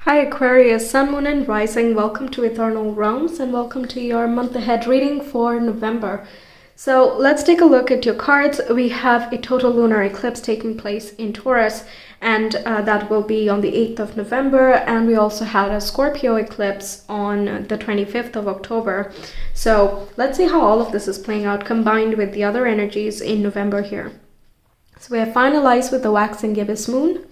Hi Aquarius, Sun, Moon and Rising, welcome to Ethernal Realms and welcome to your month ahead reading for November. So let's take a look at your cards. We have a total lunar eclipse taking place in Taurus and that will be on the 8th of November, and we also had a Scorpio eclipse on the 25th of October. So let's see how all of this is playing out combined with the other energies in November here. So we have finalized with the waxing gibbous moon.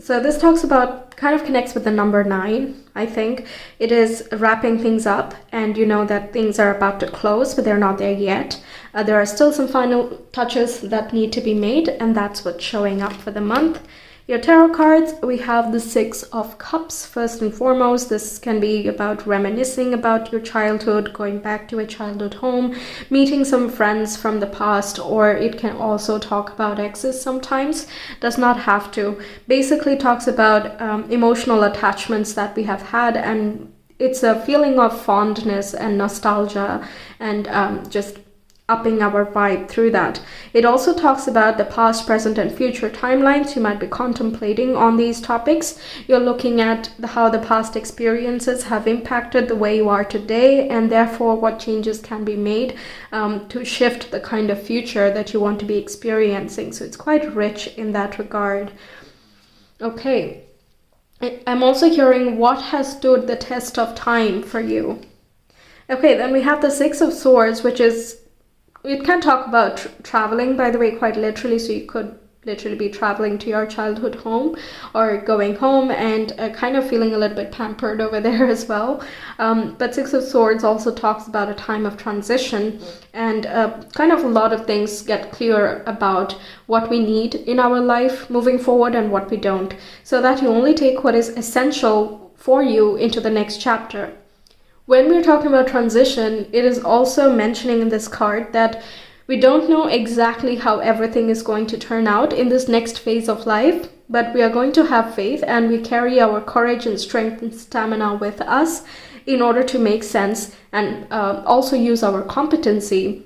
So this talks about, kind of connects with the number 9, I think. It is wrapping things up, and you know that things are about to close, but they're not there yet. There are still some final touches that need to be made, and that's what's showing up for the month. Your tarot cards, we have the Six of Cups. First and foremost, this can be about reminiscing about your childhood, going back to a childhood home, meeting some friends from the past, or it can also talk about exes sometimes. Does not have to. Basically talks about emotional attachments that we have had, and it's a feeling of fondness and nostalgia and just upping our vibe through that. It also talks about the past, present and future timelines you might be contemplating on these topics. You're looking at how the past experiences have impacted the way you are today, and therefore what changes can be made to shift the kind of future that you want to be experiencing. So it's quite rich in that regard. Okay, I'm also hearing what has stood the test of time for you. Okay, then we have the Six of Swords, which is, it can talk about traveling, by the way, quite literally. So you could literally be traveling to your childhood home or going home and kind of feeling a little bit pampered over there as well. But Six of Swords also talks about a time of transition, and kind of a lot of things get clear about what we need in our life moving forward and what we don't, so that you only take what is essential for you into the next chapter. When we're talking about transition, it is also mentioning in this card that we don't know exactly how everything is going to turn out in this next phase of life, but we are going to have faith, and we carry our courage and strength and stamina with us in order to make sense, and also use our competency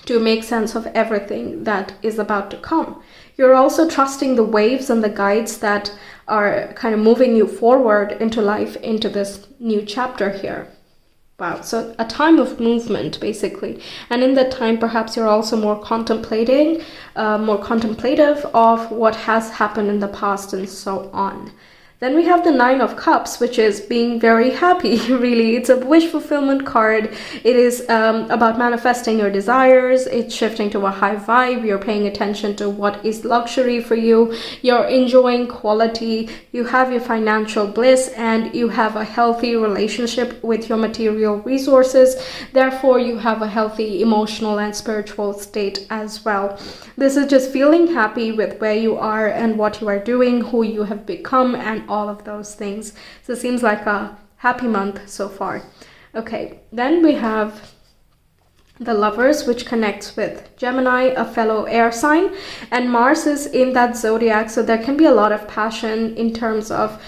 to make sense of everything that is about to come. You're also trusting the waves and the guides that are kind of moving you forward into life, into this new chapter here. Wow, so a time of movement, basically. And in that time, perhaps you're also more contemplating, more contemplative of what has happened in the past and so on. Then we have the Nine of Cups, which is being very happy, really. It's a wish fulfillment card. It is about manifesting your desires. It's shifting to a high vibe. You're paying attention to what is luxury for you. You're enjoying quality. You have your financial bliss, and you have a healthy relationship with your material resources. Therefore, you have a healthy emotional and spiritual state as well. This is just feeling happy with where you are and what you are doing, who you have become, and all of those things. So it seems like a happy month so far. Okay, then we have the Lovers, which connects with Gemini, a fellow air sign, and Mars is in that zodiac, so there can be a lot of passion in terms of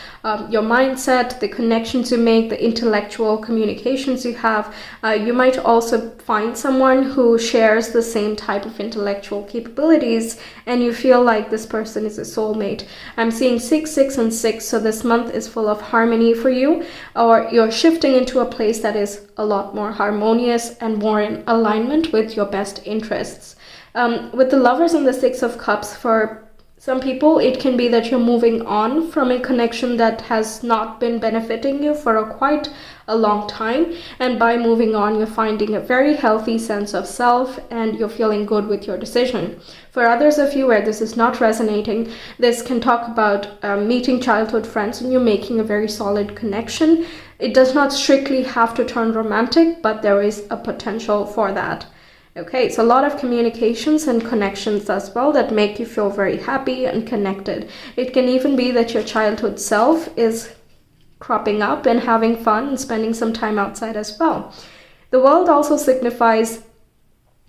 your mindset, the connections you make, the intellectual communications you have. You might also find someone who shares the same type of intellectual capabilities, and you feel like this person is a soulmate. I'm seeing 6, 6, and 6, so this month is full of harmony for you, or you're shifting into a place that is a lot more harmonious and more in alignment with your best interests. With the Lovers and the Six of Cups, for some people, it can be that you're moving on from a connection that has not been benefiting you for quite a long time. And by moving on, you're finding a very healthy sense of self, and you're feeling good with your decision. For others of you where this is not resonating, this can talk about meeting childhood friends and you're making a very solid connection. It does not strictly have to turn romantic, but there is a potential for that. Okay, so a lot of communications and connections as well that make you feel very happy and connected. It can even be that your childhood self is cropping up and having fun and spending some time outside as well. The World also signifies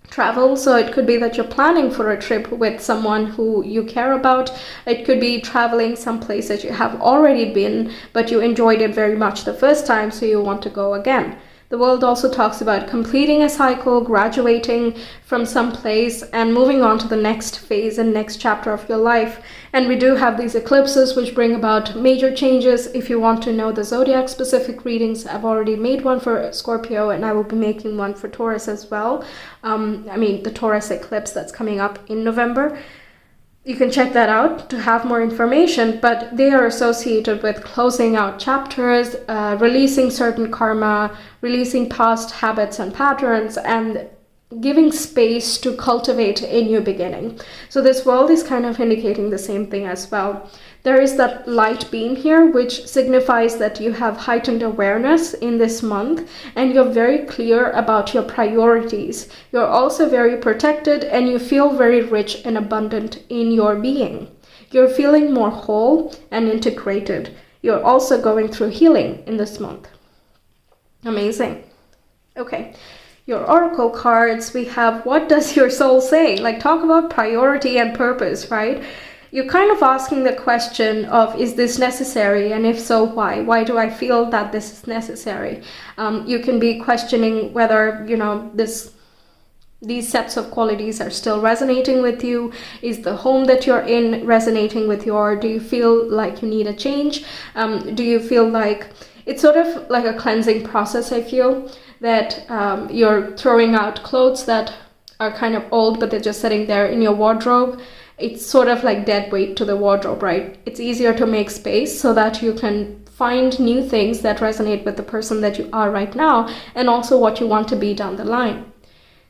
travel, so it could be that you're planning for a trip with someone who you care about. It could be traveling someplace that you have already been, but you enjoyed it very much the first time, so you want to go again. The world also talks about completing a cycle, graduating from some place, and moving on to the next phase and next chapter of your life. And we do have these eclipses which bring about major changes. If you want to know the zodiac specific readings, I've already made one for Scorpio, and I will be making one for Taurus as well. The Taurus eclipse that's coming up in November. You can check that out to have more information, but they are associated with closing out chapters, releasing certain karma, releasing past habits and patterns, and giving space to cultivate a new beginning. So this world is kind of indicating the same thing as well. There is that light beam here, which signifies that you have heightened awareness in this month, and you're very clear about your priorities. You're also very protected, and you feel very rich and abundant in your being. You're feeling more whole and integrated. You're also going through healing in this month. Amazing. Okay. Your oracle cards, we have, what does your soul say? Like, talk about priority and purpose, right? You're kind of asking the question of, is this necessary? And if so, why? Why do I feel that this is necessary? You can be questioning whether, these sets of qualities are still resonating with you. Is the home that you're in resonating with you? Or do you feel like you need a change? Do you feel like, it's sort of like a cleansing process, I feel, that you're throwing out clothes that are kind of old, but they're just sitting there in your wardrobe. It's sort of like dead weight to the wardrobe, right? It's easier to make space so that you can find new things that resonate with the person that you are right now, and also what you want to be down the line.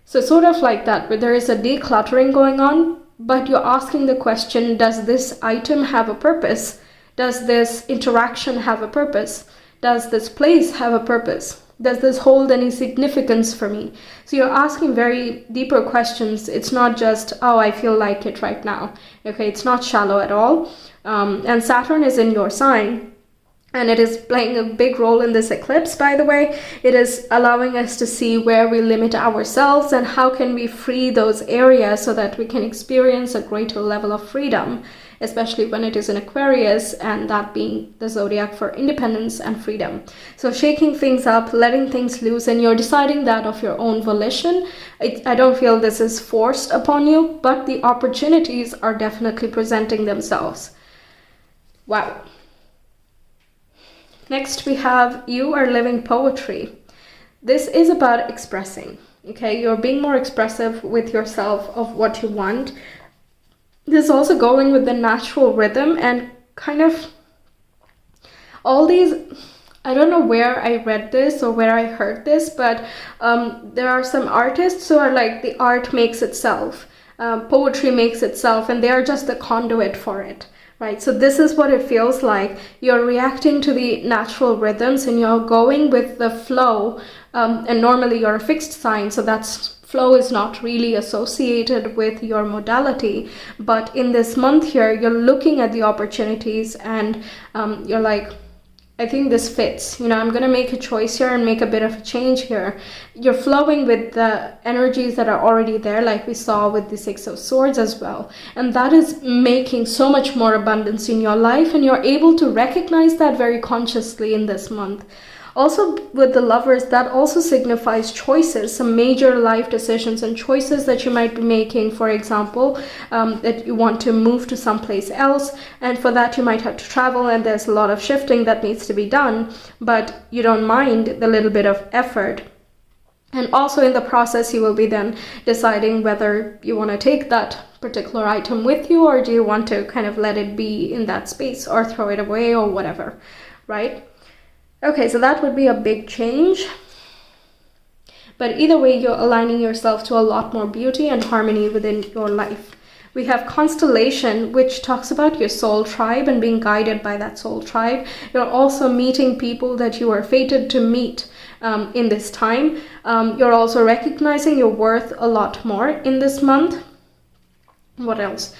So sort of like that, where there is a decluttering going on, but you're asking the question, does this item have a purpose? Does this interaction have a purpose? Does this place have a purpose? Does this hold any significance for me? So you're asking very deeper questions. It's not just, oh, I feel like it right now. Okay, it's not shallow at all. And Saturn is in your sign. And it is playing a big role in this eclipse, by the way. It is allowing us to see where we limit ourselves and how can we free those areas so that we can experience a greater level of freedom, especially when it is in Aquarius, and that being the zodiac for independence and freedom. So shaking things up, letting things loose, and you're deciding that of your own volition. I don't feel this is forced upon you, but the opportunities are definitely presenting themselves. Wow. Next we have, you are living poetry. This is about expressing, okay? You're being more expressive with yourself of what you want. This is also going with the natural rhythm and kind of all these, I don't know where I read this or where I heard this, but there are some artists who are like, the art makes itself, poetry makes itself, and they are just the conduit for it. Right, so this is what it feels like. You're reacting to the natural rhythms and you're going with the flow. And normally you're a fixed sign, so that's flow is not really associated with your modality. But in this month here, you're looking at the opportunities and you're like, I think this fits. I'm going to make a choice here and make a bit of a change here. You're flowing with the energies that are already there, like we saw with the Six of Swords as well. And that is making so much more abundance in your life, and you're able to recognize that very consciously in this month. Also with the Lovers, that also signifies choices, some major life decisions and choices that you might be making. For example, that you want to move to someplace else, and for that you might have to travel, and there's a lot of shifting that needs to be done, but you don't mind the little bit of effort. And also in the process, you will be then deciding whether you want to take that particular item with you, or do you want to kind of let it be in that space or throw it away or whatever, right? Okay, so that would be a big change. But either way, you're aligning yourself to a lot more beauty and harmony within your life. We have Constellation, which talks about your soul tribe and being guided by that soul tribe. You're also meeting people that you are fated to meet in this time. You're also recognizing your worth a lot more in this month. What else?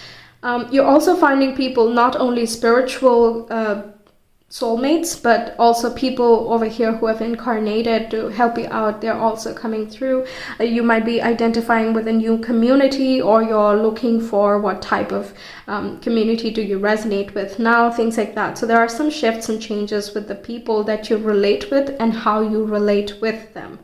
You're also finding people, not only spiritual soulmates, but also people over here who have incarnated to help you out. They're also coming through. You might be identifying with a new community, or you're looking for what type of community do you resonate with now, things like that. So there are some shifts and changes with the people that you relate with and how you relate with them.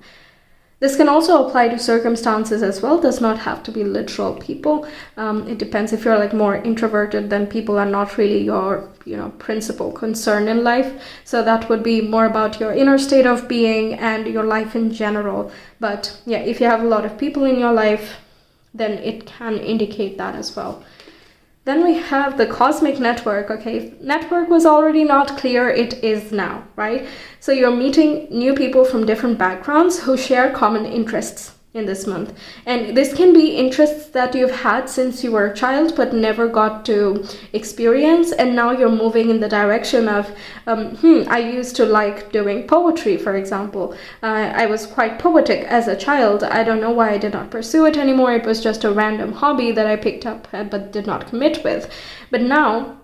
This can also apply to circumstances as well. Does not have to be literal people. It depends. If you're like more introverted, then people are not really your, principal concern in life. So that would be more about your inner state of being and your life in general. But yeah, if you have a lot of people in your life, then it can indicate that as well. Then we have the cosmic network. Okay, network was already not clear, it is now, right? So you're meeting new people from different backgrounds who share common interests in this month. And this can be interests that you've had since you were a child but never got to experience, and now you're moving in the direction of, I used to like doing poetry, for example. I was quite poetic as a child. I don't know why I did not pursue it anymore. It was just a random hobby that I picked up but did not commit with. But now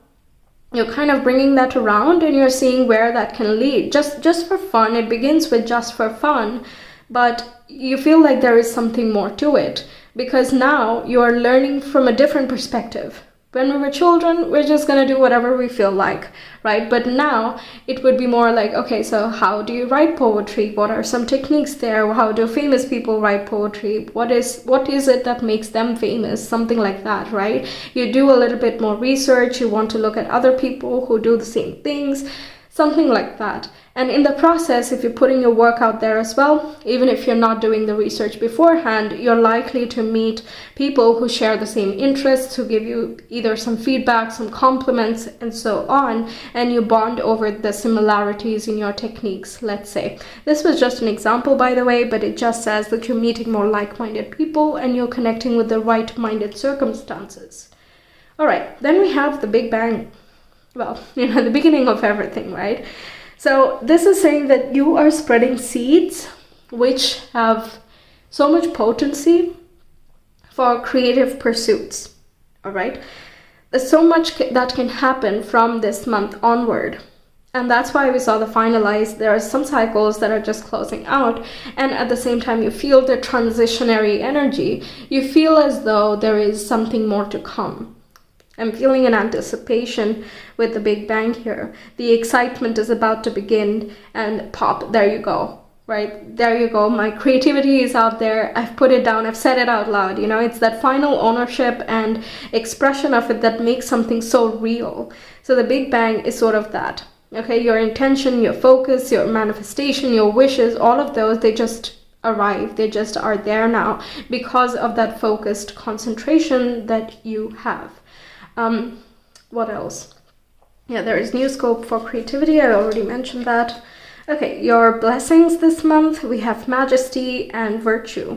you're kind of bringing that around and you're seeing where that can lead. Just for fun. It begins with just for fun, but you feel like there is something more to it, because now you are learning from a different perspective. When we were children, we're just going to do whatever we feel like, right? But now it would be more like, okay, so how do you write poetry? What are some techniques there? How do famous people write poetry? What is it that makes them famous? Something like that, right? You do a little bit more research. You want to look at other people who do the same things, something like that. And in the process, if you're putting your work out there as well, even if you're not doing the research beforehand, you're likely to meet people who share the same interests, who give you either some feedback, some compliments, and so on, and you bond over the similarities in your techniques, let's say. This was just an example, by the way, but it just says that you're meeting more like-minded people and you're connecting with the right-minded circumstances. All right, then we have the Big Bang. Well, the beginning of everything, right? So this is saying that you are spreading seeds which have so much potency for creative pursuits, all right? There's so much that can happen from this month onward. And that's why we saw the finalize. There are some cycles that are just closing out. And at the same time, you feel the transitionary energy. You feel as though there is something more to come. I'm feeling an anticipation with the Big Bang here. The excitement is about to begin, and pop, there you go, right? There you go. My creativity is out there. I've put it down. I've said it out loud. It's that final ownership and expression of it that makes something so real. So the Big Bang is sort of that. Okay, your intention, your focus, your manifestation, your wishes, all of those, they just arrive. They just are there now because of that focused concentration that you have. What else? Yeah, there is new scope for creativity. I already mentioned that. Okay, your blessings this month, we have majesty and virtue.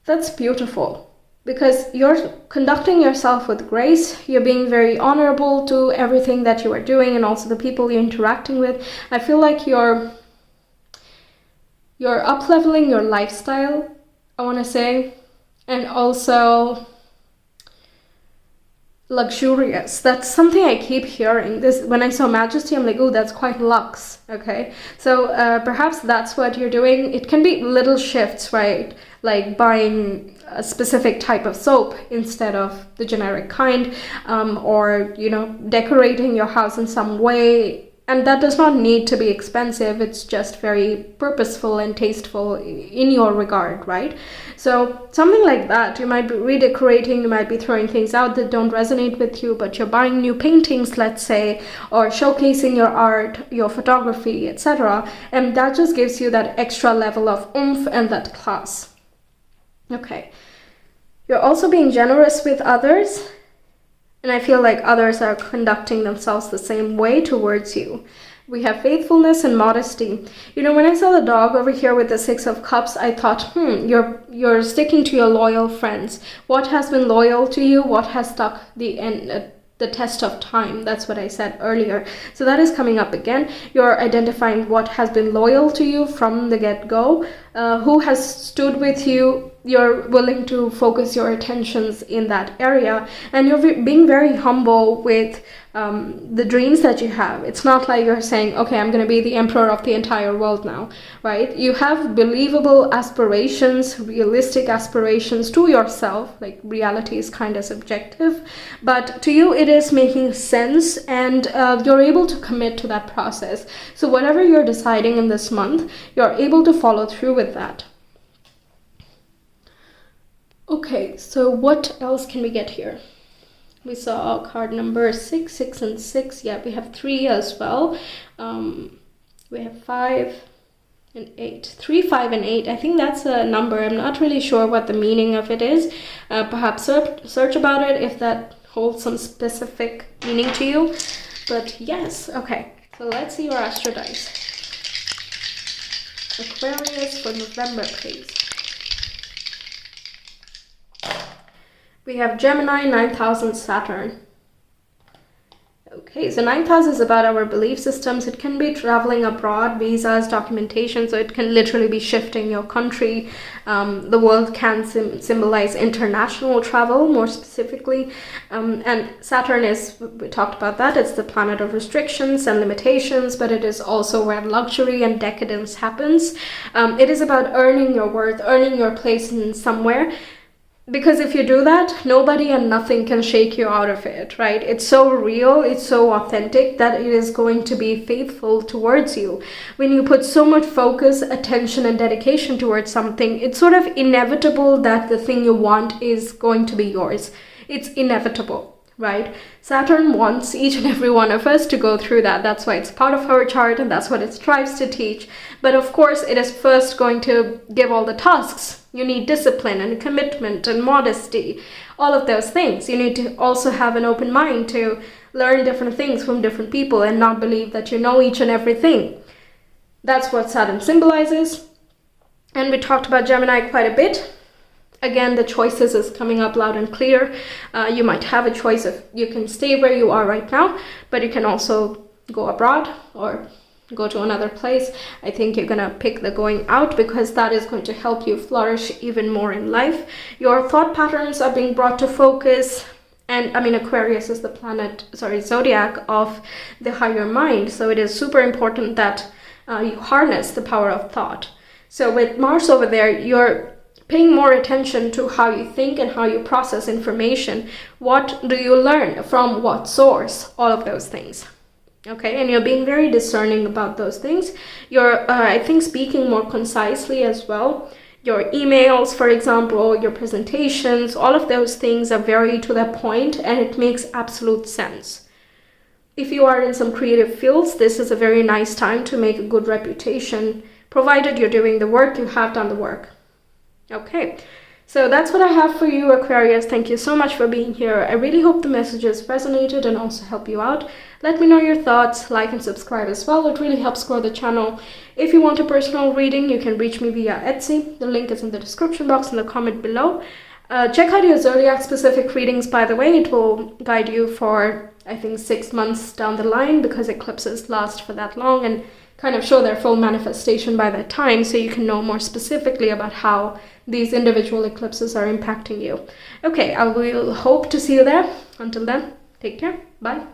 That's beautiful because you're conducting yourself with grace. You're being very honorable to everything that you are doing and also the people you're interacting with. I feel like you're up-leveling your lifestyle, I want to say, and also luxurious. That's something I keep hearing. This, when I saw majesty, I'm like, oh, that's quite luxe. Okay, so perhaps that's what you're doing. It can be little shifts, right? Like buying a specific type of soap instead of the generic kind, or decorating your house in some way. And that does not need to be expensive. It's just very purposeful and tasteful in your regard, right? So something like that. You might be redecorating, you might be throwing things out that don't resonate with you, but you're buying new paintings, let's say, or showcasing your art, your photography, etc. And that just gives you that extra level of oomph and that class. Okay. You're also being generous with others. And I feel like others are conducting themselves the same way towards you. We have faithfulness and modesty. When I saw the dog over here with the 6 of Cups, I thought, you're sticking to your loyal friends. What has been loyal to you? What has stuck the test of time? That's what I said earlier. So that is coming up again. You're identifying what has been loyal to you from the get-go, who has stood with you you're willing to focus your attentions in that area, and you're being very humble with the dreams that you have. It's not like you're saying, okay, I'm going to be the emperor of the entire world now, right? You have believable aspirations, realistic aspirations to yourself. Like, reality is kind of subjective, but to you it is making sense, and you're able to commit to that process. So whatever you're deciding in this month, you're able to follow through with that. Okay, so what else can we get here? We saw card number 6, 6 and 6. Yeah, we have 3 as well. We have 5 and 8. 3, 5 and 8. I think that's a number. I'm not really sure what the meaning of it is. Perhaps search about it if that holds some specific meaning to you. But yes, okay. So let's see your astro dice. Aquarius for November, please. We have Gemini, 9,000, Saturn. Okay, so 9,000 is about our belief systems. It can be traveling abroad, visas, documentation, so it can literally be shifting your country. The world can symbolize international travel, more specifically. And Saturn is, we talked about that, it's the planet of restrictions and limitations, but it is also where luxury and decadence happens. It is about earning your worth, earning your place in somewhere. Because if you do that, nobody and nothing can shake you out of it, right? It's so real, it's so authentic that it is going to be faithful towards you. When you put so much focus, attention, and dedication towards something, it's sort of inevitable that the thing you want is going to be yours. It's inevitable, right? Saturn wants each and every one of us to go through that. That's why it's part of our chart, and that's what it strives to teach. But of course, it is first going to give all the tasks. You need discipline and commitment and modesty, all of those things. You need to also have an open mind to learn different things from different people and not believe that you know each and everything. That's what Saturn symbolizes. And we talked about Gemini quite a bit. Again, the choices is coming up loud and clear. You might have a choice of you can stay where you are right now, but you can also go abroad or go to another place. I think you're gonna pick the going out because that is going to help you flourish even more in life. Your thought patterns are being brought to focus. And I mean, Aquarius is the zodiac of the higher mind. So it is super important that you harness the power of thought. So with Mars over there, you're paying more attention to how you think and how you process information. What do you learn from what source? All of those things. Okay, and you're being very discerning about those things. You're, I think, speaking more concisely as well. Your emails, for example, your presentations, all of those things are very to the point, and it makes absolute sense. If you are in some creative fields, this is a very nice time to make a good reputation, provided you're doing the work, you have done the work. Okay, so that's what I have for you, Aquarius. Thank you so much for being here. I really hope the messages resonated and also help you out. Let me know your thoughts, like and subscribe as well. It really helps grow the channel. If you want a personal reading, you can reach me via Etsy. The link is in the description box and the comment below. Check out your zodiac specific readings, by the way. It will guide you for, I think, 6 months down the line, because eclipses last for that long and kind of show their full manifestation by that time, so you can know more specifically about how these individual eclipses are impacting you. Okay, I will hope to see you there. Until then, take care. Bye.